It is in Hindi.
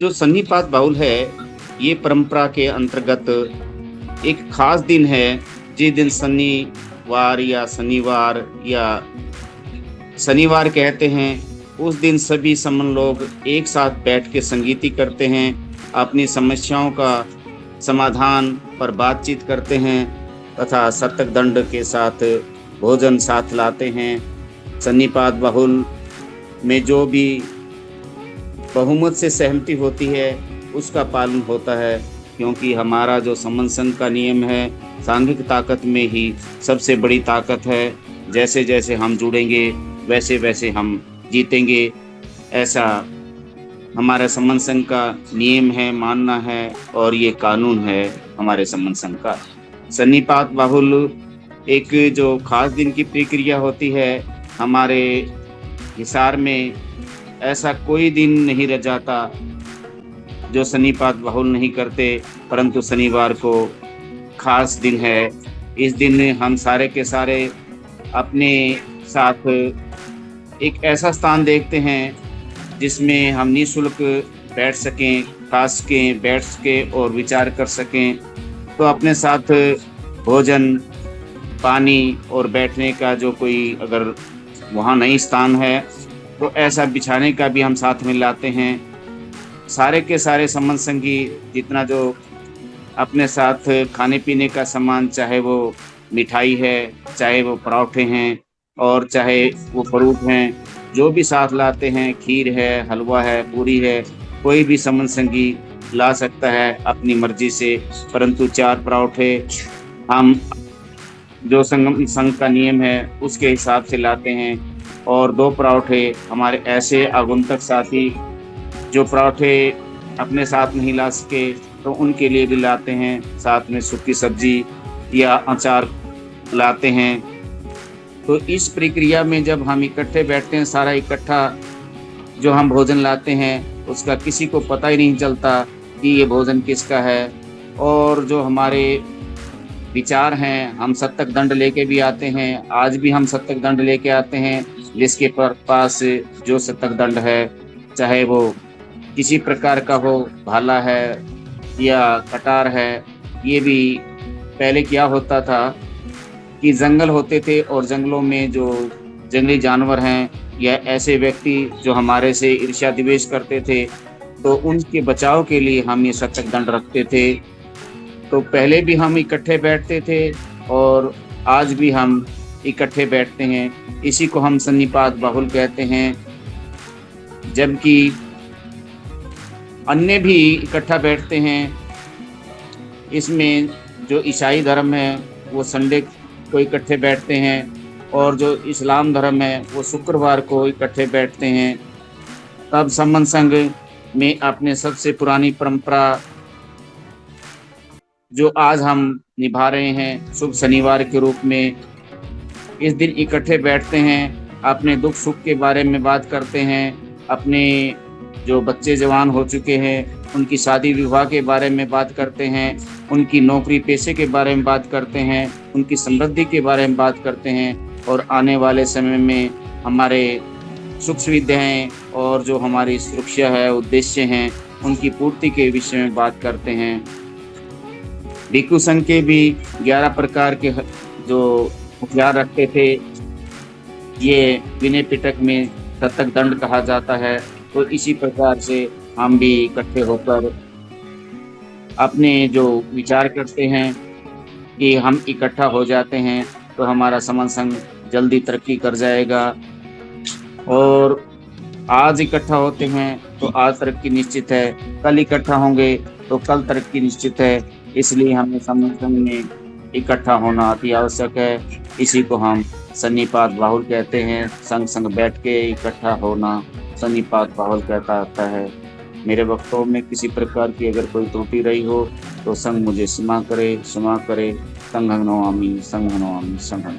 जो सन्निपात बाउल है, ये परंपरा के अंतर्गत एक खास दिन है, जिस दिन शनिवार कहते हैं, उस दिन सभी समन लोग एक साथ बैठ के संगीति करते हैं, अपनी समस्याओं का समाधान पर बातचीत करते हैं तथा सतक दंड के साथ भोजन साथ लाते हैं। सन्निपात बाहुल में जो भी बहुमत से सहमति होती है, उसका पालन होता है, क्योंकि हमारा जो समन संघ का नियम है, सांघिक ताकत में ही सबसे बड़ी ताकत है। जैसे-जैसे हम जुड़ेंगे, वैसे-वैसे हम जीतेंगे, ऐसा हमारा समन संघ का नियम है, मानना है और ये कानून है हमारे समन संघ का। सन्निपात बाहुल एक जो खास दिन की प्रक्रिया होती है, हमारे हिसार में ऐसा कोई दिन नहीं रह जाता जो सन्निपात बाहुल नहीं करते, परंतु शनिवार को खास दिन है। इस दिन हम सारे के सारे अपने साथ एक ऐसा स्थान देखते हैं जिसमें हम निःशुल्क बैठ सकें, खा सकें, बैठ सकें और विचार कर सकें। तो अपने साथ भोजन, पानी और बैठने का जो कोई अगर वहाँ नहीं स्थान है, तो ऐसा बिछाने का भी हम साथ में लाते हैं। सारे के सारे समन संगी जितना जो अपने साथ खाने-पीने का सामान, चाहे वो मिठाई है, चाहे वो पराठे हैं और चाहे वो फ्रूट हैं, जो भी साथ लाते हैं, खीर है, हलवा है, पूरी है, कोई भी समन संगी ला सकता है अपनी मर्ज़ी से, परंतु 4 पराठे हम जो संघ का नियम है, उसके हिसाब से लाते हैं और 2 पराठे हमारे ऐसे आगंतुक साथी जो पराठे अपने साथ नहीं ला सके, तो उनके लिए भी लाते हैं। साथ में सूखी सब्जी या अचार लाते हैं। तो इस प्रक्रिया में जब हम इकट्ठे बैठते हैं, सारा इकट्ठा जो हम भोजन लाते हैं, उसका किसी को पता ही नहीं चलता कि ये भोजन किसका है। और जो हमारे विचार हैं, हम सत्तक दंड लेके भी आते हैं। आज भी हम सत्तक दंड लेके आते हैं, जिसके पास जो सत्तक दंड है, चाहे वो किसी प्रकार का हो, भाला है या कटार है। ये भी पहले क्या होता था कि जंगल होते थे और जंगलों में जो जंगली जानवर हैं या ऐसे व्यक्ति जो हमारे से ईर्ष्या द्वेष करते थे, तो उनके बचाव के लिए हम ये सतक दंड रखते थे। तो पहले भी हम इकट्ठे बैठते थे और आज भी हम इकट्ठे बैठते हैं। इसी को हम सन्निपात बाहुल कहते हैं। जबकि अन्य भी इकट्ठा बैठते हैं। इसमें जो ईसाई धर्म है, वो संडे को इकट्ठे बैठते हैं और जो इस्लाम धर्म है, वो शुक्रवार को इकट्ठे बैठते हैं। तब समन संघ में अपने सबसे पुरानी परंपरा जो आज हम निभा रहे हैं, शुभ शनिवार के रूप में, इस दिन इकट्ठे बैठते हैं, अपने दुख सुख के बारे में बात करते हैं, अपने जो बच्चे जवान हो चुके हैं, उनकी शादी विवाह के बारे में बात करते हैं, उनकी नौकरी पेशे के बारे में बात करते हैं, उनकी समृद्धि के बारे में बात करते हैं और आने वाले समय में हमारे सुख सुविधाएँ और जो हमारी सुरक्षा है, उद्देश्य हैं, उनकी पूर्ति के विषय में बात करते हैं। भिक्षु संघ के भी 11 प्रकार के जो हथियार रखते थे, ये विनय पिटक में सतक दंड कहा जाता है। तो इसी प्रकार से हम भी इकट्ठे होकर अपने जो विचार करते हैं कि हम इकट्ठा हो जाते हैं, तो हमारा समन संघ जल्दी तरक्की कर जाएगा। और आज इकट्ठा होते हैं तो आज तरक्की निश्चित है, कल इकट्ठा होंगे तो कल तरक्की निश्चित है। इसलिए हमें समन संघ में इकट्ठा होना अति आवश्यक है। इसी को हम सन्निपात बाहुल कहते हैं। संग बैठ के इकट्ठा होना सन्निपात बाहुल कहता आता है। मेरे वक्तव्य में किसी प्रकार की अगर कोई त्रुटि रही हो तो संघ मुझे क्षमा करे। संघ नमामि संघ।